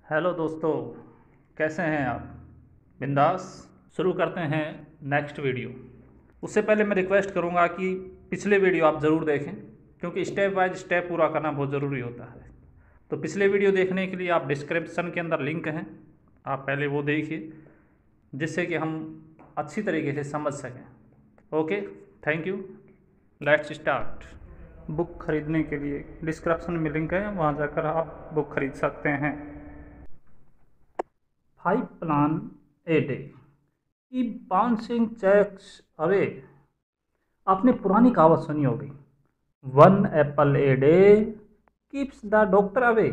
Hello दोस्तों, कैसे हैं आप? बिंदास। शुरू करते हैं नेक्स्ट वीडियो। उससे पहले मैं रिक्वेस्ट करूंगा कि पिछले वीडियो आप ज़रूर देखें, क्योंकि स्टेप बाय स्टेप पूरा करना बहुत ज़रूरी होता है। तो पिछले वीडियो देखने के लिए आप डिस्क्रिप्शन के अंदर लिंक हैं, आप पहले वो देखिए, जिससे कि हम अच्छी तरीके से समझ सकें। Okay, thank you. Let's start. Book खरीदने के लिए डिस्क्रिप्शन में लिंक है, वहाँ जाकर आप बुक खरीद सकते हैं। 5 प्लान ए डे की बाउंसिंग चेक्स अवे। आपने पुरानी कहावत सुनी होगी, 1 Apple a day keeps the doctor away.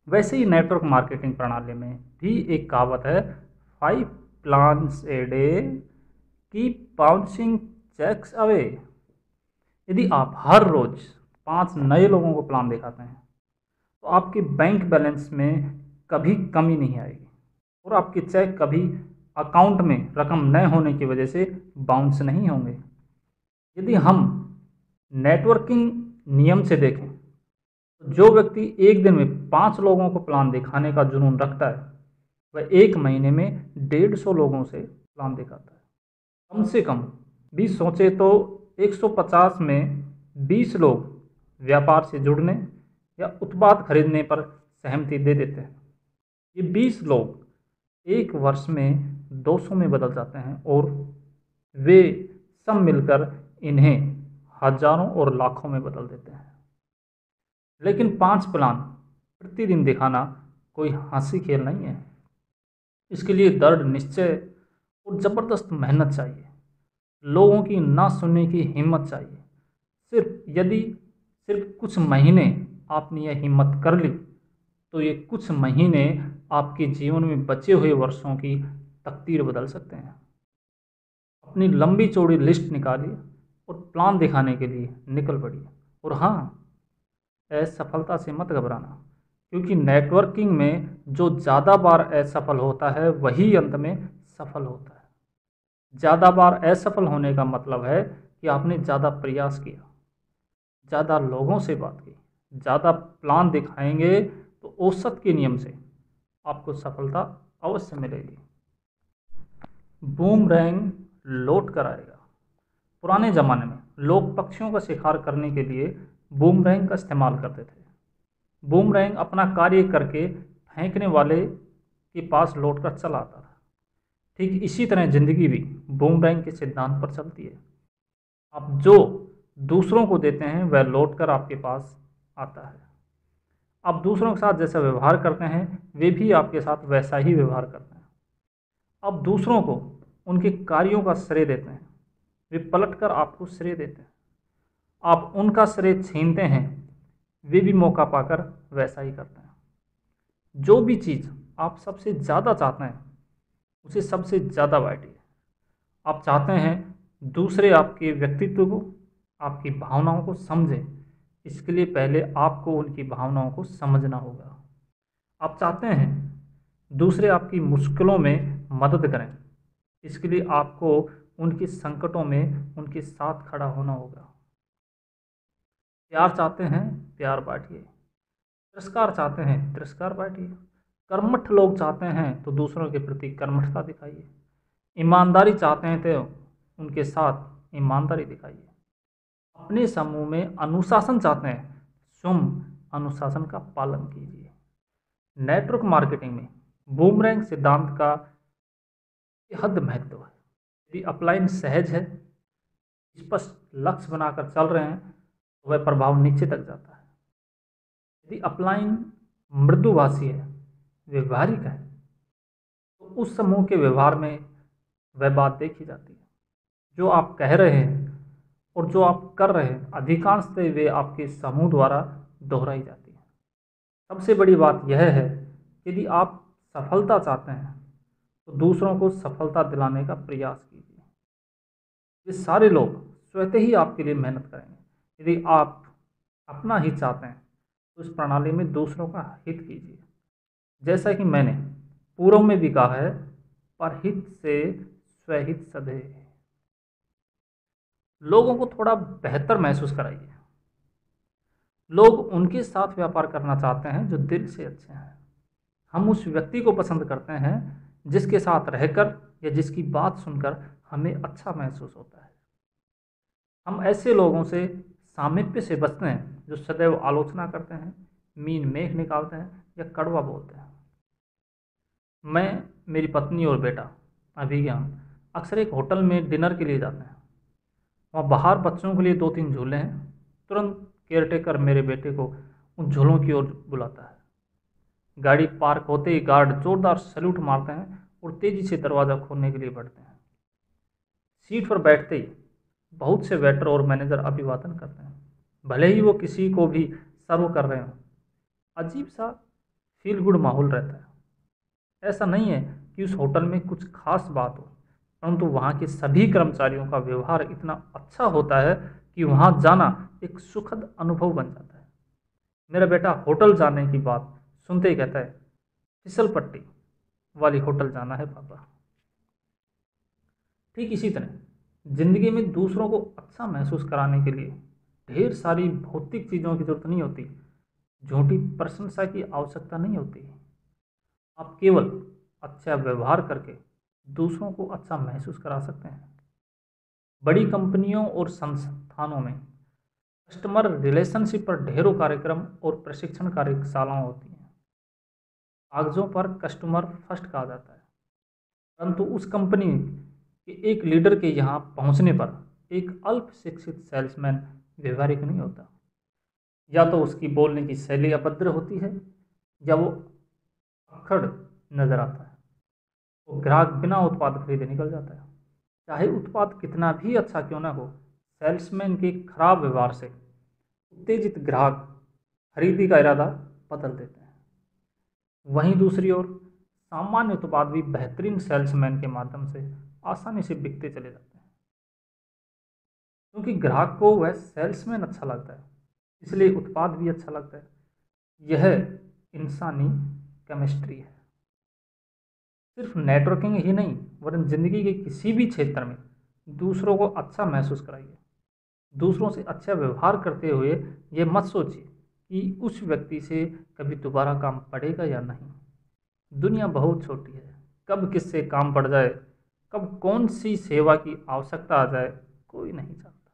वैसे ही नेटवर्क मार्केटिंग प्रणाली में भी एक कहावत है, 5 plans a day keep bouncing checks away. यदि आप हर रोज 5 नए लोगों को प्लान दिखाते हैं तो आपके बैंक बैलेंस में कभी कमी नहीं आएगी और आपके चेक कभी अकाउंट में रकम न होने की वजह से बाउंस नहीं होंगे। यदि हम नेटवर्किंग नियम से देखें तो जो व्यक्ति एक दिन में 5 लोगों को प्लान दिखाने का जुनून रखता है, वह एक महीने में 150 लोगों से प्लान दिखाता है। कम से कम भी सोचे तो 150 में 20 लोग व्यापार से जुड़ने या उत्पाद खरीदने पर सहमति दे देते हैं। ये 20 लोग एक वर्ष में 200 में बदल जाते हैं और वे सब मिलकर इन्हें हजारों और लाखों में बदल देते हैं। लेकिन 5 प्लान प्रतिदिन दिखाना कोई हंसी खेल नहीं है। इसके लिए दृढ़ निश्चय और ज़बरदस्त मेहनत चाहिए। लोगों की ना सुनने की हिम्मत चाहिए। सिर्फ कुछ महीने आपने यह हिम्मत कर ली तो ये कुछ महीने आपके जीवन में बचे हुए वर्षों की तकदीर बदल सकते हैं। अपनी लंबी चौड़ी लिस्ट निकालिए और प्लान दिखाने के लिए निकल पड़िए। और हाँ, असफलता से मत घबराना, क्योंकि नेटवर्किंग में जो ज़्यादा बार असफल होता है वही अंत में सफल होता है। ज़्यादा बार असफल होने का मतलब है कि आपने ज़्यादा प्रयास किया, ज़्यादा लोगों से बात की, ज़्यादा प्लान दिखाएंगे तो औसत के नियम से आपको सफलता अवश्य मिलेगी। बूमरैंग लौट कर आएगा। पुराने ज़माने में लोग पक्षियों का शिकार करने के लिए बूमरैंग का इस्तेमाल करते थे। बूमरैंग अपना कार्य करके फेंकने वाले के पास लौटकर चला आता था। ठीक इसी तरह ज़िंदगी भी बूमरैंग के सिद्धांत पर चलती है। आप जो दूसरों को देते हैं वह लौटकर आपके पास आता है। आप दूसरों के साथ जैसा व्यवहार करते हैं वे भी आपके साथ वैसा ही व्यवहार करते हैं। आप दूसरों को उनके कार्यों का श्रेय देते हैं, वे पलटकर आपको श्रेय देते हैं। आप उनका श्रेय छीनते हैं, वे भी मौका पाकर वैसा ही करते हैं। जो भी चीज़ आप सबसे ज़्यादा चाहते हैं उसे सबसे ज़्यादा बांटिए। आप चाहते हैं दूसरे आपके व्यक्तित्व को, आपकी भावनाओं को समझें, इसके लिए पहले आपको उनकी भावनाओं को समझना होगा। आप चाहते हैं दूसरे आपकी मुश्किलों में मदद करें, इसके लिए आपको उनके संकटों में उनके साथ खड़ा होना होगा। प्यार चाहते हैं, प्यार बांटिए। तिरस्कार चाहते हैं, तिरस्कार बांटिए। कर्मठ लोग चाहते हैं तो दूसरों के प्रति कर्मठता दिखाइए। ईमानदारी चाहते हैं तो उनके साथ ईमानदारी दिखाइए। अपने समूह में अनुशासन चाहते हैं, स्वयं अनुशासन का पालन कीजिए। नेटवर्क मार्केटिंग में बूमरैंग सिद्धांत का बेहद महत्व है। यदि अपलाइन सहज है, स्पष्ट लक्ष्य बनाकर चल रहे हैं तो वह प्रभाव नीचे तक जाता है। यदि अपलाइन मृदुभाषी है, व्यवहारिक है, तो उस समूह के व्यवहार में वह बात देखी जाती है। जो आप कह रहे हैं और जो आप कर रहे हैं अधिकांशतः वे आपके समूह द्वारा दोहराई जाती है। सबसे बड़ी बात यह है, यदि आप सफलता चाहते हैं तो दूसरों को सफलता दिलाने का प्रयास कीजिए। ये सारे लोग स्वतः ही आपके लिए मेहनत करेंगे। यदि आप अपना हित चाहते हैं तो इस प्रणाली में दूसरों का हित कीजिए। जैसा कि मैंने पूर्व में भी कहा है, परहित से स्वहित सधे। लोगों को थोड़ा बेहतर महसूस कराइए। लोग उनके साथ व्यापार करना चाहते हैं जो दिल से अच्छे हैं। हम उस व्यक्ति को पसंद करते हैं जिसके साथ रहकर या जिसकी बात सुनकर हमें अच्छा महसूस होता है। हम ऐसे लोगों से सामीप्य से बचते हैं जो सदैव आलोचना करते हैं, मीन मेख निकालते हैं या कड़वा बोलते हैं। मैं, मेरी पत्नी और बेटा अभिज्ञान अक्सर एक होटल में डिनर के लिए जाते हैं। वहाँ बाहर बच्चों के लिए 2-3 झूले हैं। तुरंत केयरटेकर मेरे बेटे को उन झूलों की ओर बुलाता है। गाड़ी पार्क होते ही गार्ड जोरदार सैल्यूट मारते हैं और तेजी से दरवाज़ा खोलने के लिए बढ़ते हैं। सीट पर बैठते ही बहुत से वेटर और मैनेजर अभिवादन करते हैं, भले ही वो किसी को भी सर्व कर रहे हों। अजीब सा फील गुड माहौल रहता है। ऐसा नहीं है कि उस होटल में कुछ खास बात हो, परंतु वहाँ के सभी कर्मचारियों का व्यवहार इतना अच्छा होता है कि वहाँ जाना एक सुखद अनुभव बन जाता है। मेरा बेटा होटल जाने की बात सुनते ही कहता है, फिसल पट्टी वाली होटल जाना है पापा। ठीक इसी तरह जिंदगी में दूसरों को अच्छा महसूस कराने के लिए ढेर सारी भौतिक चीज़ों की जरूरत नहीं होती, झूठी प्रशंसा की आवश्यकता नहीं होती। आप केवल अच्छा व्यवहार करके दूसरों को अच्छा महसूस करा सकते हैं। बड़ी कंपनियों और संस्थानों में कस्टमर रिलेशनशिप पर ढेरों कार्यक्रम और प्रशिक्षण कार्यशालाएं होती हैं। कागजों पर कस्टमर फर्स्ट कहा जाता है, परंतु उस कंपनी के एक लीडर के यहाँ पहुँचने पर एक अल्प शिक्षित सेल्समैन व्यवहारिक नहीं होता। या तो उसकी बोलने की शैली अभद्र होती है या वो अक्खड़ नजर आता है। वो ग्राहक बिना उत्पाद खरीदे निकल जाता है, चाहे उत्पाद कितना भी अच्छा क्यों ना हो। सेल्समैन के खराब व्यवहार से उत्तेजित ग्राहक खरीदी का इरादा बदल देते हैं। वहीं दूसरी ओर सामान्य उत्पाद भी बेहतरीन सेल्समैन के माध्यम से आसानी से बिकते चले जाते हैं, क्योंकि ग्राहक को वह सेल्समैन अच्छा लगता है, इसलिए उत्पाद भी अच्छा लगता है। यह इंसानी केमिस्ट्री है। सिर्फ नेटवर्किंग ही नहीं, वरन जिंदगी के किसी भी क्षेत्र में दूसरों को अच्छा महसूस कराइए। दूसरों से अच्छा व्यवहार करते हुए ये मत सोचिए कि उस व्यक्ति से कभी दोबारा काम पड़ेगा या नहीं। दुनिया बहुत छोटी है, कब किससे काम पड़ जाए, कब कौन सी सेवा की आवश्यकता आ जाए, कोई नहीं जानता।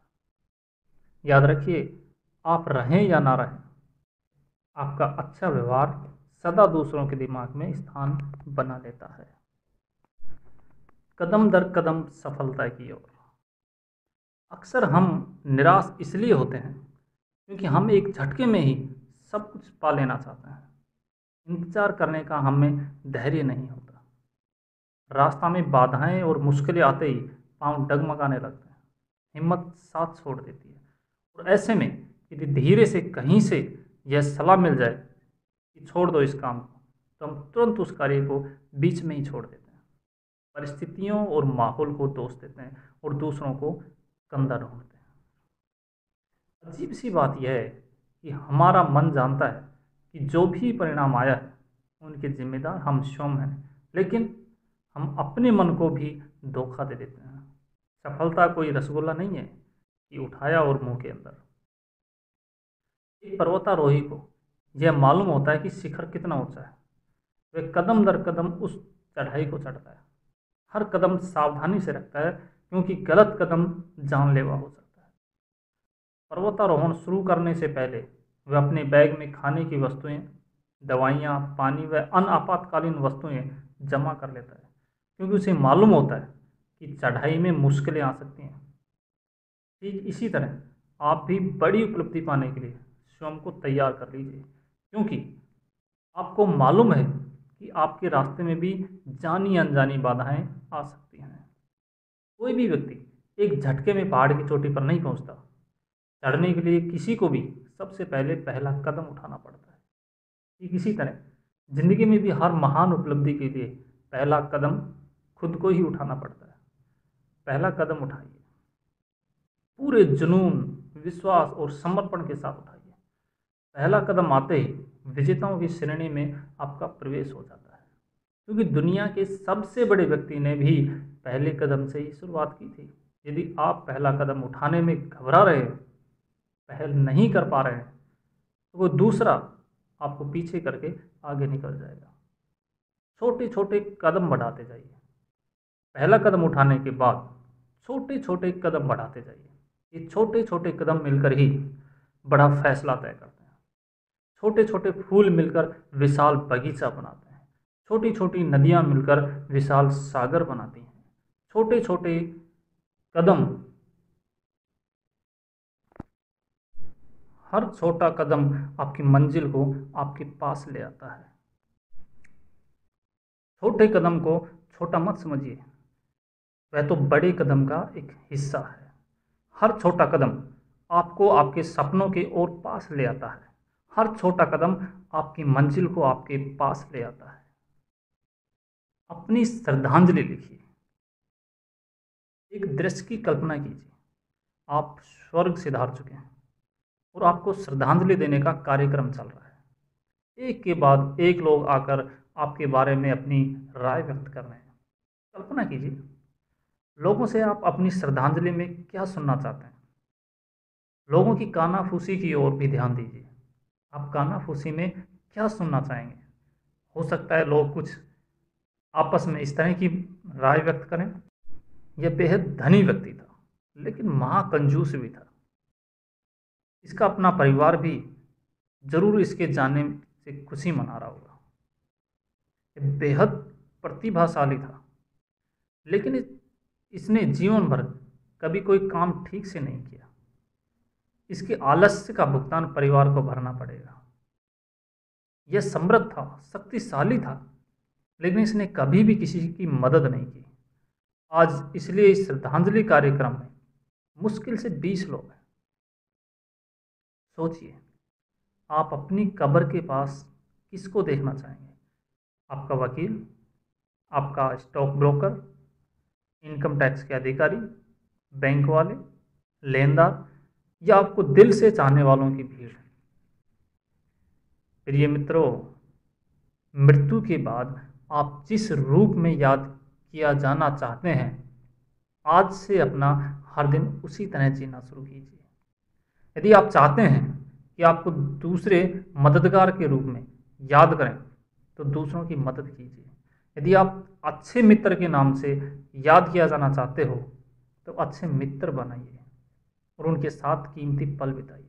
याद रखिए, आप रहें या ना रहें, आपका अच्छा व्यवहार सदा दूसरों के दिमाग में स्थान बना लेता है। कदम दर कदम सफलता की ओर। अक्सर हम निराश इसलिए होते हैं क्योंकि हम एक झटके में ही सब कुछ पा लेना चाहते हैं। इंतजार करने का हमें धैर्य नहीं होता। रास्ता में बाधाएं और मुश्किलें आते ही पांव डगमगाने लगते हैं, हिम्मत साथ छोड़ देती है। और ऐसे में यदि धीरे से कहीं से यह सलाह मिल जाए कि छोड़ दो इस काम को, तो हम तुरंत उस कार्य को बीच में ही छोड़ देते हैं, परिस्थितियों और माहौल को दोष देते हैं और दूसरों को कंधा ढूंढते हैं। अजीब सी बात यह है कि हमारा मन जानता है कि जो भी परिणाम आया है उनके जिम्मेदार हम स्वयं हैं, लेकिन हम अपने मन को भी धोखा दे देते हैं। सफलता कोई रसगुल्ला नहीं है कि उठाया और मुंह के अंदर। एक पर्वतारोही को यह मालूम होता है कि शिखर कितना ऊंचा है। वह कदम दर कदम उस चढ़ाई को चढ़ता है, हर कदम सावधानी से रखता है, क्योंकि गलत कदम जानलेवा हो सकता है। पर्वतारोहण शुरू करने से पहले वह अपने बैग में खाने की वस्तुएं, दवाइयाँ, पानी व अन्य आपातकालीन वस्तुएं जमा कर लेता है, क्योंकि उसे मालूम होता है कि चढ़ाई में मुश्किलें आ सकती हैं। ठीक इसी तरह आप भी बड़ी उपलब्धि पाने के लिए स्वयं को तैयार कर लीजिए, क्योंकि आपको मालूम है कि आपके रास्ते में भी जानी अनजानी बाधाएं आ सकती हैं। कोई भी व्यक्ति एक झटके में पहाड़ की चोटी पर नहीं पहुंचता। चढ़ने के लिए किसी को भी सबसे पहले पहला कदम उठाना पड़ता है। ठीक इसी तरह जिंदगी में भी हर महान उपलब्धि के लिए पहला कदम खुद को ही उठाना पड़ता है। पहला कदम उठाइए, पूरे जुनून, विश्वास और समर्पण के साथ उठाइए। पहला कदम आते ही विजेताओं की श्रेणी में आपका प्रवेश हो जाता है, क्योंकि दुनिया के सबसे बड़े व्यक्ति ने भी पहले कदम से ही शुरुआत की थी। यदि आप पहला कदम उठाने में घबरा रहे हैं, पहल नहीं कर पा रहे हैं, तो वो दूसरा आपको पीछे करके आगे निकल जाएगा। छोटे छोटे कदम बढ़ाते जाइए। पहला कदम उठाने के बाद छोटे छोटे कदम बढ़ाते जाइए। ये छोटे छोटे कदम मिलकर ही बड़ा फैसला तय करते हैं। छोटे छोटे फूल मिलकर विशाल बगीचा बनाते हैं। छोटी छोटी नदियाँ मिलकर विशाल सागर बनाती हैं। छोटे छोटे कदम, हर छोटा कदम आपकी मंजिल को आपके पास ले आता है। छोटे कदम को छोटा मत समझिए, वह तो बड़े कदम का एक हिस्सा है। हर छोटा कदम आपको आपके सपनों के ओर पास ले आता है। हर छोटा कदम आपकी मंजिल को आपके पास ले आता है। अपनी श्रद्धांजलि लिखिए। एक दृश्य की कल्पना कीजिए, आप स्वर्ग सिधार चुके हैं और आपको श्रद्धांजलि देने का कार्यक्रम चल रहा है। एक के बाद एक लोग आकर आपके बारे में अपनी राय व्यक्त कर रहे हैं। कल्पना कीजिए, लोगों से आप अपनी श्रद्धांजलि में क्या सुनना चाहते हैं। लोगों की कानाफूसी की ओर भी ध्यान दीजिए। आप कानाफूसी में क्या सुनना चाहेंगे। हो सकता है लोग कुछ आपस में इस तरह की राय व्यक्त करें, यह बेहद धनी व्यक्ति था लेकिन महाकंजूस भी था। इसका अपना परिवार भी जरूर इसके जाने से खुशी मना रहा होगा। यह बेहद प्रतिभाशाली था लेकिन इसने जीवन भर कभी कोई काम ठीक से नहीं किया। इसके आलस्य का भुगतान परिवार को भरना पड़ेगा। यह समृद्ध था, शक्तिशाली था, लेकिन इसने कभी भी किसी की मदद नहीं की। आज इसलिए इस श्रद्धांजलि कार्यक्रम में मुश्किल से 20 लोग हैं। सोचिए, आप अपनी कब्र के पास किसको देखना चाहेंगे। आपका वकील, आपका स्टॉक ब्रोकर, इनकम टैक्स के अधिकारी, बैंक वाले, लेनदार, या आपको दिल से चाहने वालों की भीड़। प्रिय मित्रों, मृत्यु के बाद आप जिस रूप में याद किया जाना चाहते हैं, आज से अपना हर दिन उसी तरह जीना शुरू कीजिए। यदि आप चाहते हैं कि आपको दूसरे मददगार के रूप में याद करें, तो दूसरों की मदद कीजिए। यदि आप अच्छे मित्र के नाम से याद किया जाना चाहते हो, तो अच्छे मित्र बनाइए और उनके साथ कीमती पल बिताइए।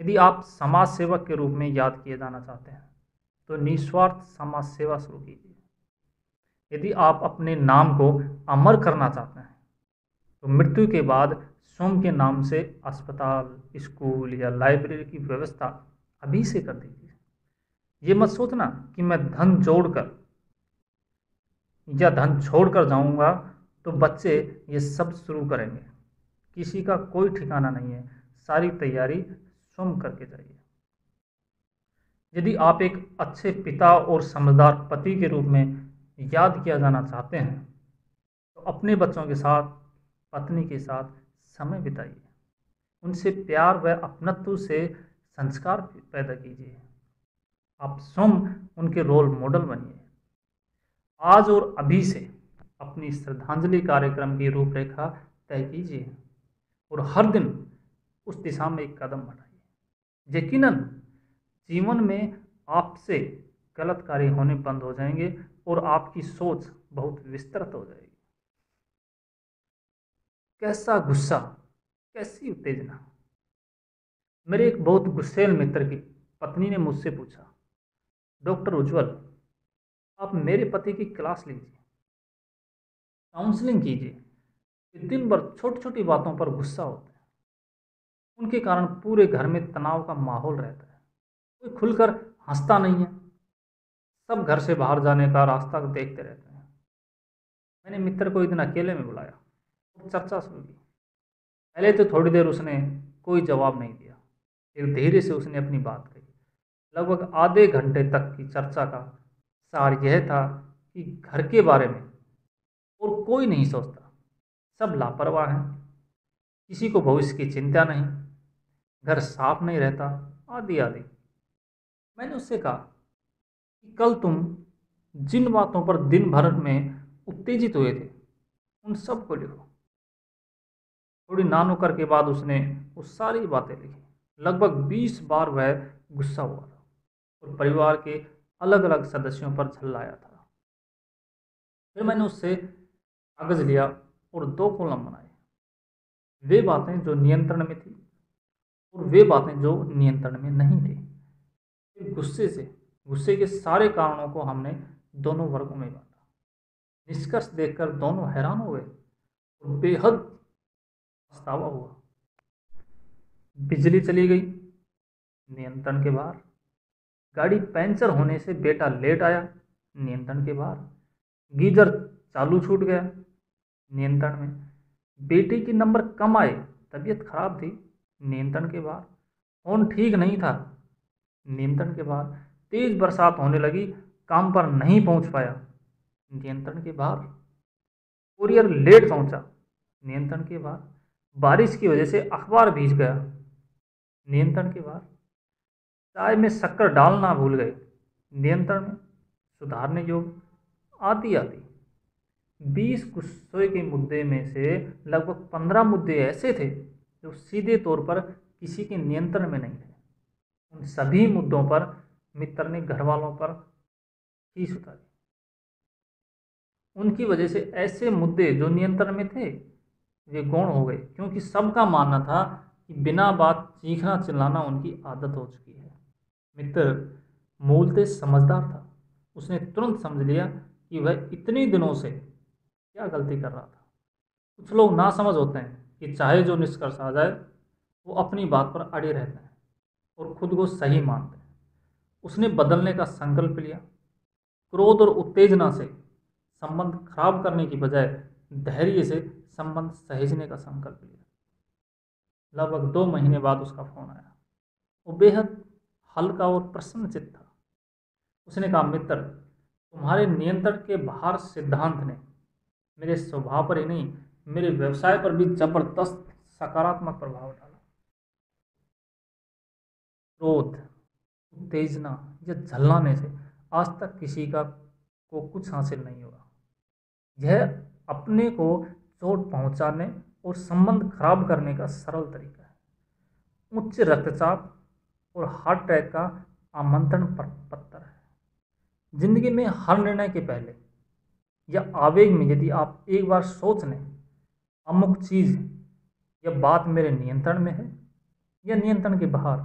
यदि आप समाज सेवक के रूप में याद किए जाना चाहते हैं, तो निस्वार्थ समाज सेवा शुरू कीजिए। यदि आप अपने नाम को अमर करना चाहते हैं, तो मृत्यु के बाद स्वयं के नाम से अस्पताल, स्कूल या लाइब्रेरी की व्यवस्था अभी से कर दीजिए। ये मत सोचना कि मैं धन जोड़कर या धन छोड़कर जाऊंगा तो बच्चे ये सब शुरू करेंगे। किसी का कोई ठिकाना नहीं है, सारी तैयारी स्वयं करके जाइए। यदि आप एक अच्छे पिता और समझदार पति के रूप में याद किया जाना चाहते हैं, तो अपने बच्चों के साथ, पत्नी के साथ समय बिताइए। उनसे प्यार व अपनत्व से संस्कार पैदा कीजिए। आप स्वयं उनके रोल मॉडल बनिए। आज और अभी से अपनी श्रद्धांजलि कार्यक्रम की रूपरेखा तय कीजिए और हर दिन उस दिशा में एक कदम बढ़ाइए। यकीनन जीवन में आपसे गलत कार्य होने बंद हो जाएंगे और आपकी सोच बहुत विस्तृत हो जाएगी। कैसा गुस्सा, कैसी उत्तेजना। मेरे एक बहुत गुस्सैल मित्र की पत्नी ने मुझसे पूछा, डॉक्टर उज्जवल, आप मेरे पति की क्लास लीजिए, काउंसलिंग कीजिए। ये दिन भर छोटी छोटी बातों पर गुस्सा होते हैं। उनके कारण पूरे घर में तनाव का माहौल रहता है। कोई खुलकर हंसता नहीं है, सब घर से बाहर जाने का रास्ता देखते रहते हैं। मैंने मित्र को एक दिन अकेले में बुलाया और चर्चा शुरू की। पहले तो थोड़ी देर उसने कोई जवाब नहीं दिया, फिर धीरे से उसने अपनी बात कही। लगभग आधे घंटे तक की चर्चा का सार यह था कि घर के बारे में और कोई नहीं सोचता, सब लापरवाह हैं, किसी को भविष्य की चिंता नहीं, घर साफ नहीं रहता, आदि आदि। मैंने उससे कहा कि कल तुम जिन बातों पर दिन भर में उत्तेजित हुए थे, उन सब को लिखो। थोड़ी नानुकर के बाद उसने वो सारी बातें लिखी। लगभग 20 बार वह गुस्सा हुआ था और परिवार के अलग अलग सदस्यों पर झल्लाया था। फिर मैंने उससे कागज़ लिया और 2 कॉलम बनाए। वे बातें जो नियंत्रण में थी और वे बातें जो नियंत्रण में नहीं थी। फिर गुस्से के सारे कारणों को हमने दोनों वर्गों में बांटा। निष्कर्ष देखकर दोनों हैरान हो गए और बेहद पछतावा हुआ। बिजली चली गई, नियंत्रण के बाहर। गाड़ी पंचर होने से बेटा लेट आया, नियंत्रण के बाहर। गीजर चालू छूट गया, नियंत्रण में। बेटे के नंबर कम आए, तबीयत खराब थी, नियंत्रण के बाहर। फोन ठीक नहीं था, नियंत्रण के बाहर। तेज बरसात होने लगी, काम पर नहीं पहुंच पाया, नियंत्रण के बाहर। कुरियर लेट पहुंचा, नियंत्रण के बाहर। बारिश की वजह से अखबार भीग गया, नियंत्रण के बाहर। चाय में शक्कर डालना भूल गए, नियंत्रण में। सुधारने योग्य, आती आती। 20 गुस्से के मुद्दे में से लगभग 15 मुद्दे ऐसे थे जो सीधे तौर पर किसी के नियंत्रण में नहीं थे। उन सभी मुद्दों पर मित्र ने घर वालों पर खींच उतारी। उनकी वजह से ऐसे मुद्दे जो नियंत्रण में थे वे गौण हो गए, क्योंकि सबका मानना था कि बिना बात चीखना चिल्लाना उनकी आदत हो चुकी है। मित्र मूलतः समझदार था। उसने तुरंत समझ लिया कि वह इतने दिनों से क्या गलती कर रहा था। कुछ लोग ना समझ होते हैं कि चाहे जो निष्कर्ष आ जाए वो अपनी बात पर अड़े रहते हैं और खुद को सही मानते हैं। उसने बदलने का संकल्प लिया। क्रोध और उत्तेजना से संबंध खराब करने की बजाय धैर्य से संबंध सहेजने का संकल्प लिया। लगभग 2 महीने बाद उसका फोन आया। वो बेहद हल्का और प्रसन्नचित्त था। उसने कहा, मित्र, तुम्हारे नियंत्रण के बाहर सिद्धांत ने मेरे स्वभाव पर ही नहीं, मेरे व्यवसाय पर भी जबरदस्त सकारात्मक प्रभाव डाला। क्रोध, उत्तेजना या झल्लाने से आज तक किसी का को कुछ हासिल नहीं हुआ। यह अपने को चोट पहुंचाने और संबंध खराब करने का सरल तरीका है। उच्च रक्तचाप और हार्ट अटैक का आमंत्रण पत्र है। जिंदगी में हर निर्णय के पहले या आवेग में यदि आप एक बार सोच लें, अमुक चीज़ या बात मेरे नियंत्रण में है या नियंत्रण के बाहर,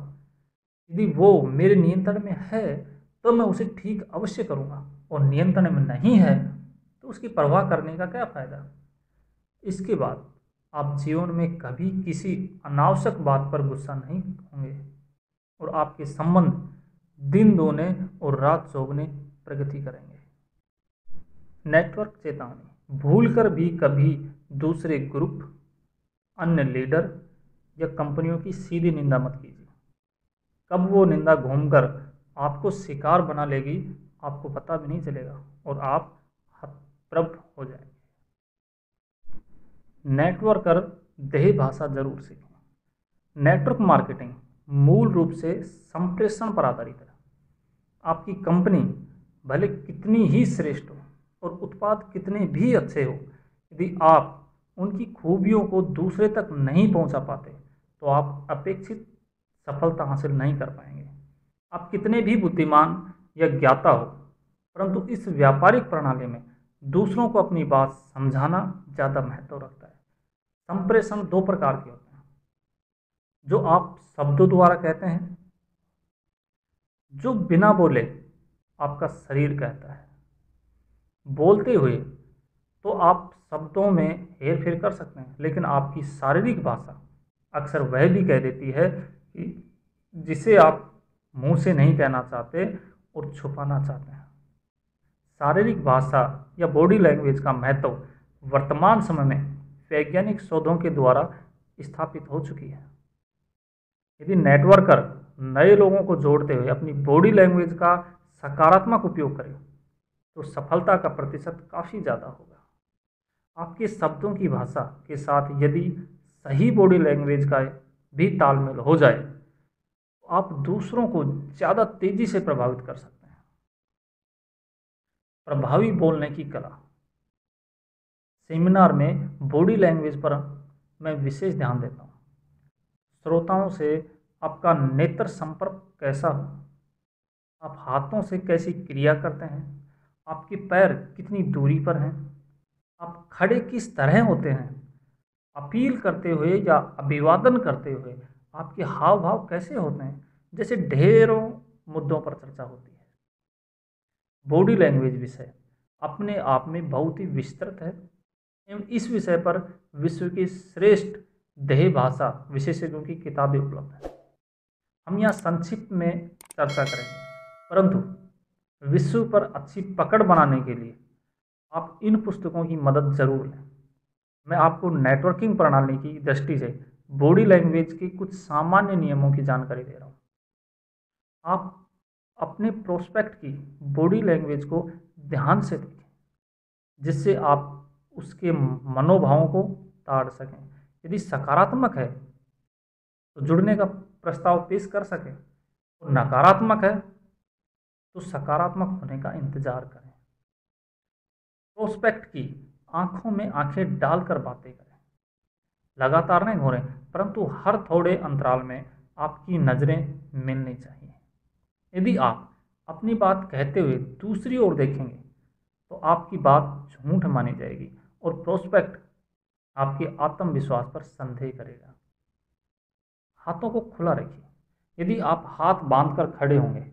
यदि वो मेरे नियंत्रण में है तो मैं उसे ठीक अवश्य करूँगा, और नियंत्रण में नहीं है तो उसकी परवाह करने का क्या फ़ायदा। इसके बाद आप जीवन में कभी किसी अनावश्यक बात पर गुस्सा नहीं होंगे और आपके संबंध दिन दोने और रात चौगुने प्रगति करेंगे। नेटवर्क चेतावनी, भूलकर भी कभी दूसरे ग्रुप, अन्य लीडर या कंपनियों की सीधी निंदा मत कीजिए। कब वो निंदा घूमकर आपको शिकार बना लेगी आपको पता भी नहीं चलेगा और आप हतप्रभ हो जाएंगे। नेटवर्कर देह भाषा जरूर सीखें। नेटवर्क मार्केटिंग मूल रूप से संप्रेषण पर आधारित है। आपकी कंपनी भले कितनी ही श्रेष्ठ हो और उत्पाद कितने भी अच्छे हो, यदि आप उनकी खूबियों को दूसरे तक नहीं पहुंचा पाते तो आप अपेक्षित सफलता हासिल नहीं कर पाएंगे। आप कितने भी बुद्धिमान या ज्ञाता हो, परंतु इस व्यापारिक प्रणाली में दूसरों को अपनी बात समझाना ज़्यादा महत्व रखता है। संप्रेषण 2 प्रकार के होते हैं, जो आप शब्दों द्वारा कहते हैं, जो बिना बोले आपका शरीर कहता है। बोलते हुए तो आप शब्दों में हेर फेर कर सकते हैं, लेकिन आपकी शारीरिक भाषा अक्सर वह भी कह देती है कि जिसे आप मुंह से नहीं कहना चाहते और छुपाना चाहते हैं। शारीरिक भाषा या बॉडी लैंग्वेज का महत्व वर्तमान समय में वैज्ञानिक शोधों के द्वारा स्थापित हो चुकी है। यदि नेटवर्कर नए लोगों को जोड़ते हुए अपनी बॉडी लैंग्वेज का सकारात्मक उपयोग करें तो सफलता का प्रतिशत काफ़ी ज़्यादा होगा। आपके शब्दों की भाषा के साथ यदि सही बॉडी लैंग्वेज का भी तालमेल हो जाए तो आप दूसरों को ज़्यादा तेज़ी से प्रभावित कर सकते हैं। प्रभावी बोलने की कला सेमिनार में बॉडी लैंग्वेज पर मैं विशेष ध्यान देता हूँ। श्रोताओं से आपका नेत्र संपर्क कैसा हो, आप हाथों से कैसी क्रिया करते हैं, आपके पैर कितनी दूरी पर हैं, आप खड़े किस तरह होते हैं, अपील करते हुए या अभिवादन करते हुए आपके हाव भाव कैसे होते हैं, जैसे ढेरों मुद्दों पर चर्चा होती है। बॉडी लैंग्वेज विषय अपने आप में बहुत ही विस्तृत है एवं इस विषय पर विश्व की श्रेष्ठ देह भाषा विशेषज्ञों की किताबें उपलब्ध हैं। हम यहाँ संक्षिप्त में चर्चा करेंगे, परंतु विश्व पर अच्छी पकड़ बनाने के लिए आप इन पुस्तकों की मदद जरूर लें। मैं आपको नेटवर्किंग प्रणाली की दृष्टि से बॉडी लैंग्वेज के कुछ सामान्य नियमों की जानकारी दे रहा हूँ। आप अपने प्रोस्पेक्ट की बॉडी लैंग्वेज को ध्यान से देखें, जिससे आप उसके मनोभावों को ताड़ सकें। यदि सकारात्मक है तो जुड़ने का प्रस्ताव पेश कर सकें, और नकारात्मक है तो सकारात्मक होने का इंतजार करें। प्रोस्पेक्ट की आंखों में आंखें डालकर बातें करें, लगातार नहीं घूरें, परंतु हर थोड़े अंतराल में आपकी नज़रें मिलनी चाहिए। यदि आप अपनी बात कहते हुए दूसरी ओर देखेंगे तो आपकी बात झूठ मानी जाएगी और प्रोस्पेक्ट आपके आत्मविश्वास पर संदेह करेगा। हाथों को खुला रखिए। यदि आप हाथ बांधकर खड़े होंगे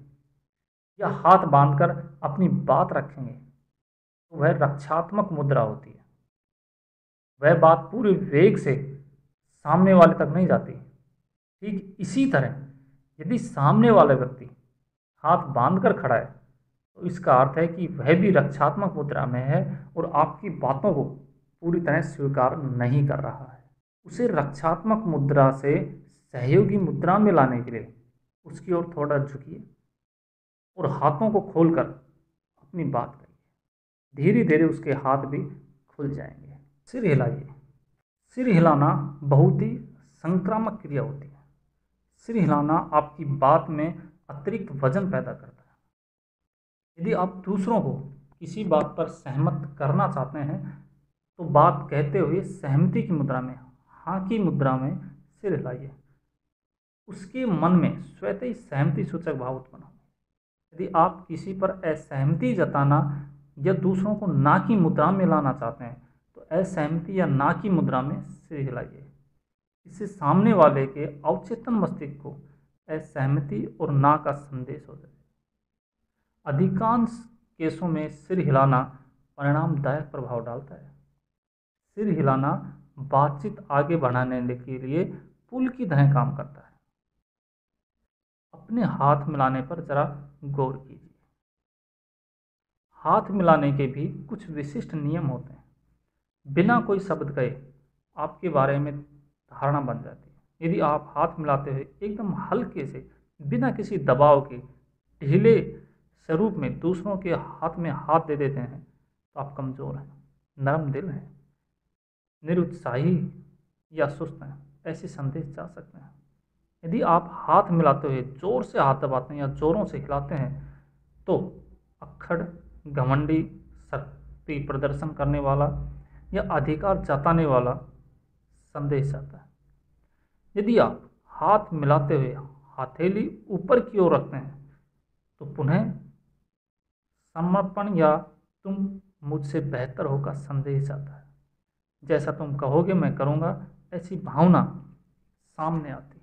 या हाथ बांधकर अपनी बात रखेंगे तो वह रक्षात्मक मुद्रा होती है। वह बात पूरे वेग से सामने वाले तक नहीं जाती। ठीक इसी तरह यदि सामने वाला व्यक्ति हाथ बांधकर खड़ा है तो इसका अर्थ है कि वह भी रक्षात्मक मुद्रा में है और आपकी बातों को पूरी तरह स्वीकार नहीं कर रहा है। उसे रक्षात्मक मुद्रा से सहयोगी मुद्रा में लाने के लिए उसकी ओर थोड़ा झुकिए और हाथों को खोलकर अपनी बात करिए। धीरे धीरे उसके हाथ भी खुल जाएंगे। सिर हिलाइए। सिर हिलाना बहुत ही संक्रामक क्रिया होती है। सिर हिलाना आपकी बात में अतिरिक्त वजन पैदा करता है। यदि आप दूसरों को किसी बात पर सहमत करना चाहते हैं तो बात कहते हुए सहमति की मुद्रा में, हाँ की मुद्रा में सिर हिलाइए। उसके मन में स्वतः ही सहमति सूचक भाव उत्पन्न हो। यदि आप किसी पर असहमति जताना या दूसरों को ना की मुद्रा में लाना चाहते हैं तो असहमति या ना की मुद्रा में सिर हिलाइए। इससे सामने वाले के अवचेतन मस्तिष्क को असहमति और ना का संदेश हो जाए। अधिकांश केसों में सिर हिलाना परिणामदायक प्रभाव डालता है। सिर हिलाना बातचीत आगे बढ़ाने के लिए पुल की तरह काम करता है। अपने हाथ मिलाने पर जरा गौर कीजिए। हाथ मिलाने के भी कुछ विशिष्ट नियम होते हैं। बिना कोई शब्द कहे आपके बारे में धारणा बन जाती है। यदि आप हाथ मिलाते हुए एकदम हल्के से, बिना किसी दबाव के, ढीले स्वरूप में दूसरों के हाथ में हाथ दे देते हैं तो आप कमज़ोर हैं, नरम दिल हैं, निरुत्साही या सुस्त हैं, ऐसे संदेश जा सकते हैं। यदि आप हाथ मिलाते हुए जोर से हाथ दबाते हैं या जोरों से हिलाते हैं तो अक्खड़, घमंडी, शक्ति प्रदर्शन करने वाला या अधिकार जताने वाला संदेश जाता है। यदि आप हाथ मिलाते हुए हथेली ऊपर की ओर रखते हैं तो पुनः समर्पण या तुम मुझसे बेहतर होगा संदेश जाता है। जैसा तुम कहोगे मैं करूँगा, ऐसी भावना सामने आती है।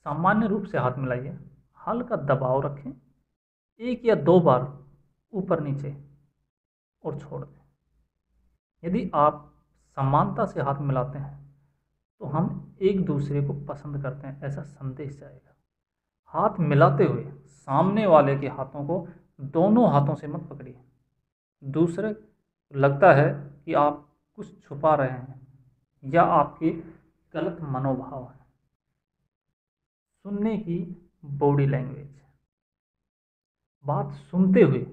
सामान्य रूप से हाथ मिलाइए, हल्का दबाव रखें, 1 या 2 बार ऊपर नीचे और छोड़ दें। यदि आप समानता से हाथ मिलाते हैं तो हम एक दूसरे को पसंद करते हैं, ऐसा संदेश जाएगा। हाथ मिलाते हुए सामने वाले के हाथों को दोनों हाथों से मत पकड़िए। दूसरे लगता है कि आप कुछ छुपा रहे हैं या आपके गलत मनोभाव है। सुनने की बॉडी लैंग्वेज। बात सुनते हुए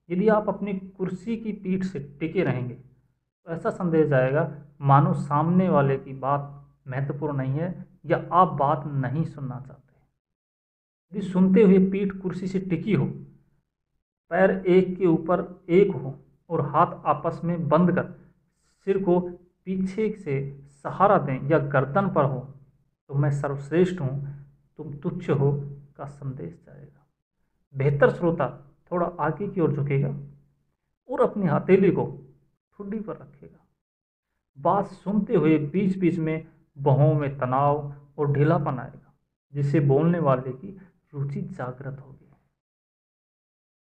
यदि आप अपनी कुर्सी की पीठ से टिके रहेंगे तो ऐसा संदेश जाएगा मानो सामने वाले की बात महत्वपूर्ण नहीं है या आप बात नहीं सुनना चाहते। यदि सुनते हुए पीठ कुर्सी से टिकी हो, पैर एक के ऊपर एक हो और हाथ आपस में बंद कर सिर को पीछे से सहारा दें या गर्दन पर हो तो मैं सर्वश्रेष्ठ हूँ, तुम तुच्छ हो का संदेश जाएगा। बेहतर श्रोता थोड़ा आगे की ओर झुकेगा और अपनी हथेली को ठुड्डी पर रखेगा। बात सुनते हुए बीच बीच में बाहों में तनाव और ढीलापन आएगा, जिससे बोलने वाले की रुचि जागृत होगी।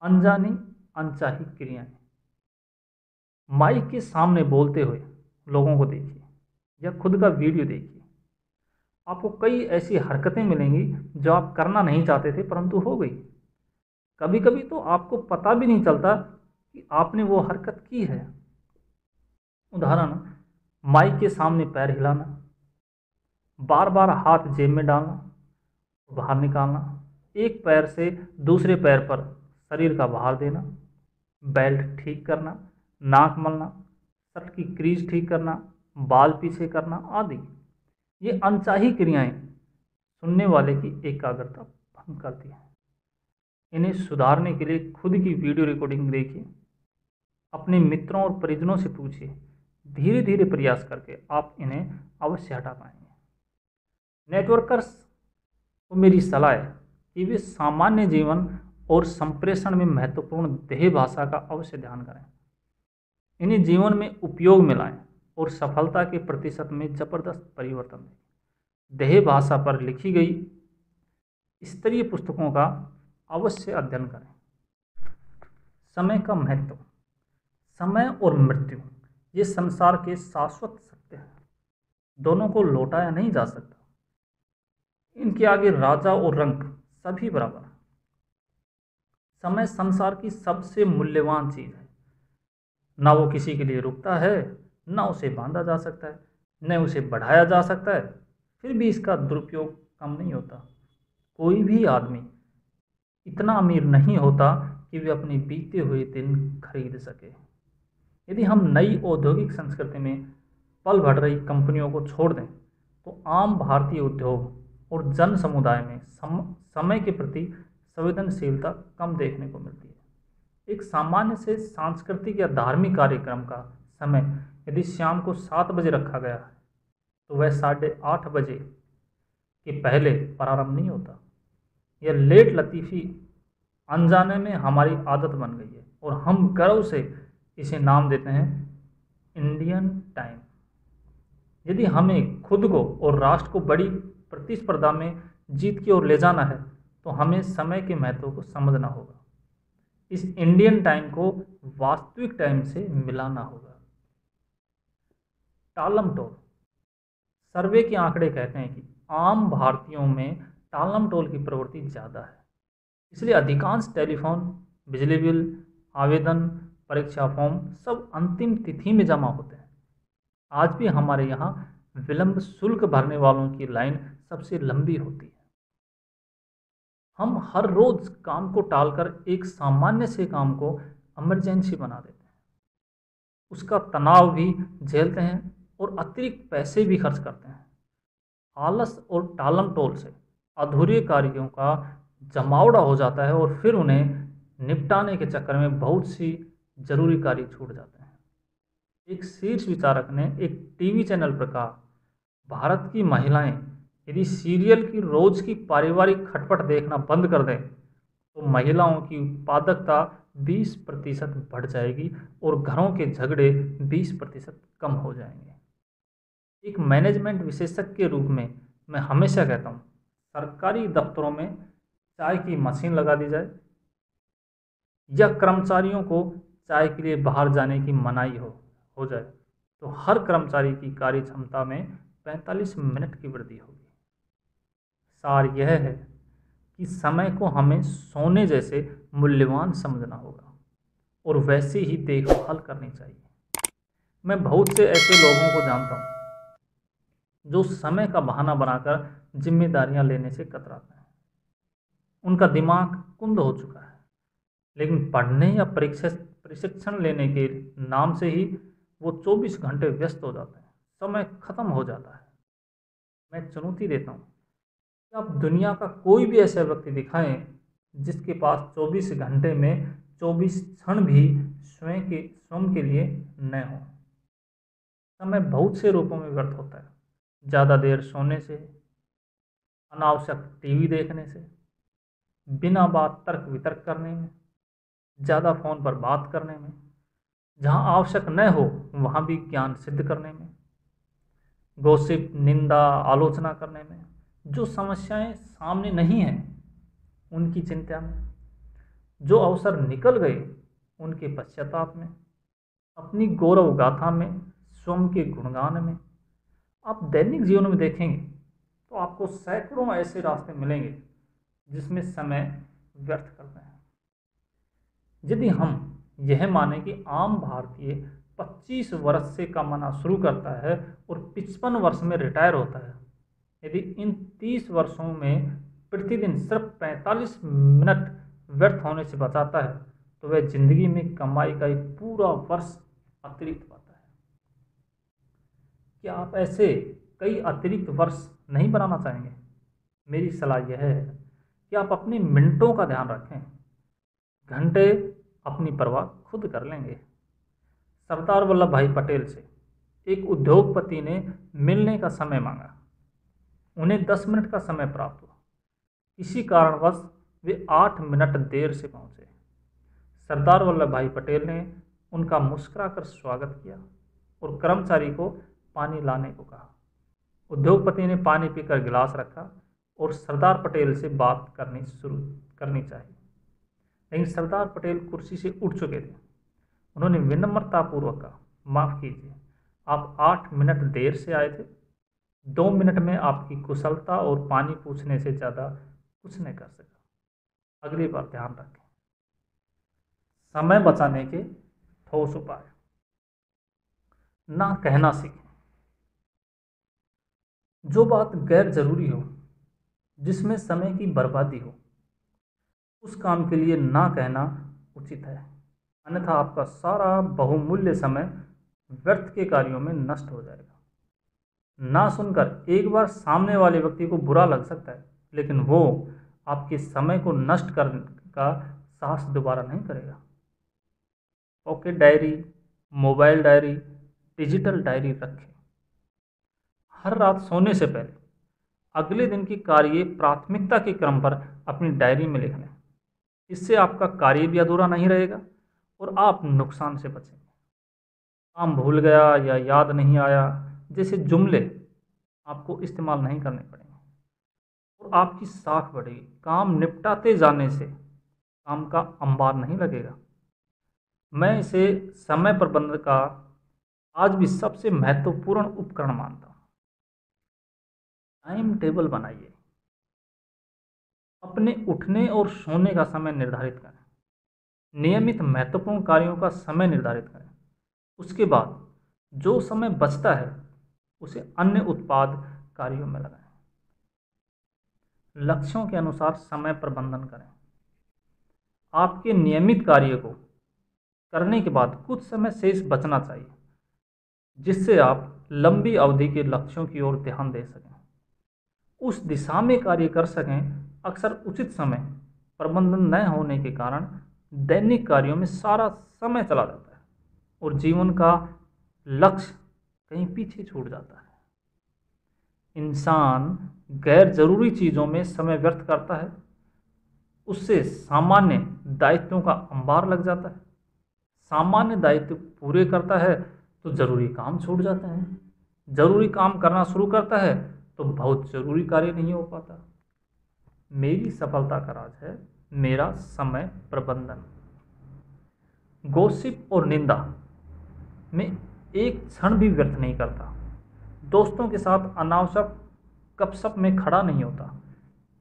अनजानी अनचाही क्रियाएं। माइक के सामने बोलते हुए लोगों को देखिए या खुद का वीडियो देखिए। आपको कई ऐसी हरकतें मिलेंगी जो आप करना नहीं चाहते थे परंतु हो गई। कभी कभी तो आपको पता भी नहीं चलता कि आपने वो हरकत की है। उदाहरण, माइक के सामने पैर हिलाना, बार बार हाथ जेब में डालना, बाहर निकालना, एक पैर से दूसरे पैर पर शरीर का भार देना, बेल्ट ठीक करना, नाक मलना, शर्ट की क्रीज ठीक करना, बाल पीछे करना आदि। ये अनचाही क्रियाएं सुनने वाले की एकाग्रता भंग करती हैं। इन्हें सुधारने के लिए खुद की वीडियो रिकॉर्डिंग देखिए, अपने मित्रों और परिजनों से पूछिए। धीरे धीरे प्रयास करके आप इन्हें अवश्य हटा पाएंगे। नेटवर्कर्स को मेरी सलाह है कि वे सामान्य जीवन और संप्रेषण में महत्वपूर्ण देह भाषा का अवश्य ध्यान करें। इन्हें जीवन में उपयोग में लाएं और सफलता के प्रतिशत में जबरदस्त परिवर्तन दें। देह भाषा पर लिखी गई स्तरीय पुस्तकों का अवश्य अध्ययन करें। समय का महत्व। समय और मृत्यु ये संसार के शाश्वत सत्य हैं। दोनों को लौटाया नहीं जा सकता। इनके आगे राजा और रंक सभी बराबर हैं। समय संसार की सबसे मूल्यवान चीज है। ना वो किसी के लिए रुकता है, ना उसे बांधा जा सकता है, न उसे बढ़ाया जा सकता है। फिर भी इसका दुरुपयोग कम नहीं होता। कोई भी आदमी इतना अमीर नहीं होता कि वे अपने बीते हुए दिन खरीद सके। यदि हम नई औद्योगिक संस्कृति में पल बढ़ रही कंपनियों को छोड़ दें तो आम भारतीय उद्योग और जन समुदाय में समय के प्रति संवेदनशीलता कम देखने को मिलती है। एक सामान्य से सांस्कृतिक या धार्मिक कार्यक्रम का समय यदि शाम को 7 बजे रखा गया है तो वह 8:30 बजे के पहले प्रारंभ नहीं होता। यह लेट लतीफ़ी अनजाने में हमारी आदत बन गई है और हम गर्व से इसे नाम देते हैं इंडियन टाइम। यदि हमें खुद को और राष्ट्र को बड़ी प्रतिस्पर्धा में जीत की ओर ले जाना है तो हमें समय के महत्व को समझना होगा। इस इंडियन टाइम को वास्तविक टाइम से मिलाना होगा। टालम टोल। सर्वे के आंकड़े कहते हैं कि आम भारतीयों में टालम टोल की प्रवृत्ति ज़्यादा है। इसलिए अधिकांश टेलीफोन, बिजली बिल, आवेदन, परीक्षा फॉर्म सब अंतिम तिथि में जमा होते हैं। आज भी हमारे यहाँ विलंब शुल्क भरने वालों की लाइन सबसे लंबी होती है। हम हर रोज काम को टालकर एक सामान्य से काम को इमरजेंसी बना देते हैं। उसका तनाव भी झेलते हैं और अतिरिक्त पैसे भी खर्च करते हैं। आलस और टालम टोल से अधूरे कार्यों का जमावड़ा हो जाता है और फिर उन्हें निपटाने के चक्कर में बहुत सी जरूरी कार्य छूट जाते हैं। एक शीर्ष विचारक ने एक टीवी चैनल पर कहा, भारत की महिलाएं यदि सीरियल की रोज की पारिवारिक खटपट देखना बंद कर दें तो महिलाओं की उत्पादकता 20% बढ़ जाएगी और घरों के झगड़े 20% कम हो जाएंगे। एक मैनेजमेंट विशेषज्ञ के रूप में मैं हमेशा कहता हूँ, सरकारी दफ्तरों में चाय की मशीन लगा दी जाए या कर्मचारियों को चाय के लिए बाहर जाने की मनाही हो जाए तो हर कर्मचारी की कार्य क्षमता में 45 मिनट की वृद्धि होगी। सार यह है कि समय को हमें सोने जैसे मूल्यवान समझना होगा और वैसे ही देखभाल करनी चाहिए। मैं बहुत से ऐसे लोगों को जानता हूँ जो समय का बहाना बनाकर जिम्मेदारियां लेने से कतराते हैं। उनका दिमाग कुंद हो चुका है, लेकिन पढ़ने या प्रशिक्षण लेने के नाम से ही वो 24 घंटे व्यस्त हो जाते हैं। समय खत्म हो जाता है। मैं चुनौती देता हूँ कि आप दुनिया का कोई भी ऐसा व्यक्ति दिखाएं जिसके पास 24 घंटे में 24 क्षण भी स्वयं के लिए न हो। समय बहुत से रूपों में व्यर्थ होता है। ज़्यादा देर सोने से, अनावश्यक टीवी देखने से, बिना बात तर्क वितर्क करने में, ज़्यादा फ़ोन पर बात करने में, जहाँ आवश्यक न हो वहाँ भी ज्ञान सिद्ध करने में, गॉसिप, निंदा, आलोचना करने में, जो समस्याएं सामने नहीं हैं उनकी चिंता में, जो अवसर निकल गए उनके पश्चाताप में, अपनी गौरव गाथा में, स्वयं के गुणगान में। आप दैनिक जीवन में देखेंगे तो आपको सैकड़ों ऐसे रास्ते मिलेंगे जिसमें समय व्यर्थ करते हैं। यदि हम यह माने कि आम भारतीय 25 वर्ष से कमाना शुरू करता है और 55 वर्ष में रिटायर होता है, यदि इन 30 वर्षों में प्रतिदिन सिर्फ 45 मिनट व्यर्थ होने से बचाता है तो वह जिंदगी में कमाई का एक पूरा वर्ष अतिरिक्त पाता है। क्या आप ऐसे कई अतिरिक्त वर्ष नहीं बनाना चाहेंगे? मेरी सलाह यह है कि आप अपने मिनटों का ध्यान रखें, घंटे अपनी परवाह खुद कर लेंगे। सरदार वल्लभ भाई पटेल से एक उद्योगपति ने मिलने का समय मांगा। उन्हें 10 मिनट का समय प्राप्त हुआ। किसी कारणवश वे 8 मिनट देर से पहुंचे। सरदार वल्लभ भाई पटेल ने उनका मुस्कुराकर स्वागत किया और कर्मचारी को पानी लाने को कहा। उद्योगपति ने पानी पीकर गिलास रखा और सरदार पटेल से बात करनी चाहिए, लेकिन सरदार पटेल कुर्सी से उठ चुके थे। उन्होंने विनम्रतापूर्वक कहा, माफ़ कीजिए, आप 8 मिनट देर से आए थे। 2 मिनट में आपकी कुशलता और पानी पूछने से ज़्यादा कुछ नहीं कर सका। अगली बार ध्यान रखें। समय बचाने के ठोस उपाय। ना कहना सीखें। जो बात गैर जरूरी हो, जिसमें समय की बर्बादी हो, उस काम के लिए ना कहना उचित है, अन्यथा आपका सारा बहुमूल्य समय व्यर्थ के कार्यों में नष्ट हो जाएगा। ना सुनकर एक बार सामने वाले व्यक्ति को बुरा लग सकता है, लेकिन वो आपके समय को नष्ट करने का साहस दोबारा नहीं करेगा। Pocket diary, mobile diary, digital diary रखें। हर रात सोने से पहले अगले दिन की कार्य प्राथमिकता के क्रम पर अपनी डायरी में लिख लें। इससे आपका कार्य भी अधूरा नहीं रहेगा और आप नुकसान से बचेंगे। काम भूल गया या याद नहीं आया जैसे जुमले आपको इस्तेमाल नहीं करने पड़ेंगे और आपकी साख बढ़ेगी। काम निपटाते जाने से काम का अंबार नहीं लगेगा। मैं इसे समय प्रबंधन का आज भी सबसे महत्वपूर्ण उपकरण मानता हूँ। टाइम टेबल बनाइए। अपने उठने और सोने का समय निर्धारित करें। नियमित महत्वपूर्ण कार्यों का समय निर्धारित करें। उसके बाद जो समय बचता है उसे अन्य उत्पाद कार्यों में लगाएं। लक्ष्यों के अनुसार समय प्रबंधन करें। आपके नियमित कार्य को करने के बाद कुछ समय शेष बचना चाहिए, जिससे आप लंबी अवधि के लक्ष्यों की ओर ध्यान दे सकें, उस दिशा में कार्य कर सकें। अक्सर उचित समय प्रबंधन न होने के कारण दैनिक कार्यों में सारा समय चला जाता है और जीवन का लक्ष्य कहीं पीछे छूट जाता है। इंसान गैर जरूरी चीज़ों में समय व्यर्थ करता है, उससे सामान्य दायित्वों का अंबार लग जाता है। सामान्य दायित्व पूरे करता है तो जरूरी काम छूट जाते हैं। जरूरी काम करना शुरू करता है तो बहुत जरूरी कार्य नहीं हो पाता। मेरी सफलता का राज है मेरा समय प्रबंधन। गॉसिप और निंदा में एक क्षण भी व्यर्थ नहीं करता। दोस्तों के साथ अनावश्यक गपशप में खड़ा नहीं होता।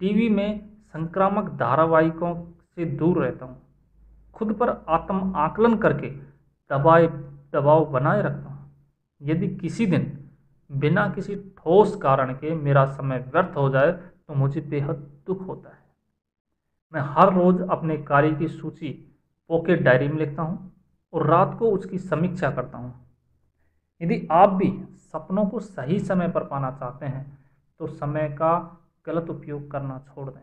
टीवी में संक्रामक धारावाहिकों से दूर रहता हूँ। खुद पर आत्म आकलन करके दबाव बनाए रखता हूँ। यदि किसी दिन बिना किसी ठोस कारण के मेरा समय व्यर्थ हो जाए तो मुझे बेहद दुख होता है। मैं हर रोज अपने कार्य की सूची पॉकेट डायरी में लिखता हूँ और रात को उसकी समीक्षा करता हूँ। यदि आप भी सपनों को सही समय पर पाना चाहते हैं तो समय का गलत उपयोग करना छोड़ दें।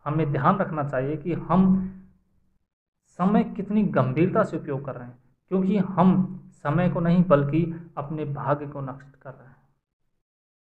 हमें ध्यान रखना चाहिए कि हम समय कितनी गंभीरता से उपयोग कर रहे हैं, क्योंकि हम समय को नहीं बल्कि अपने भाग्य को नष्ट कर रहे हैं।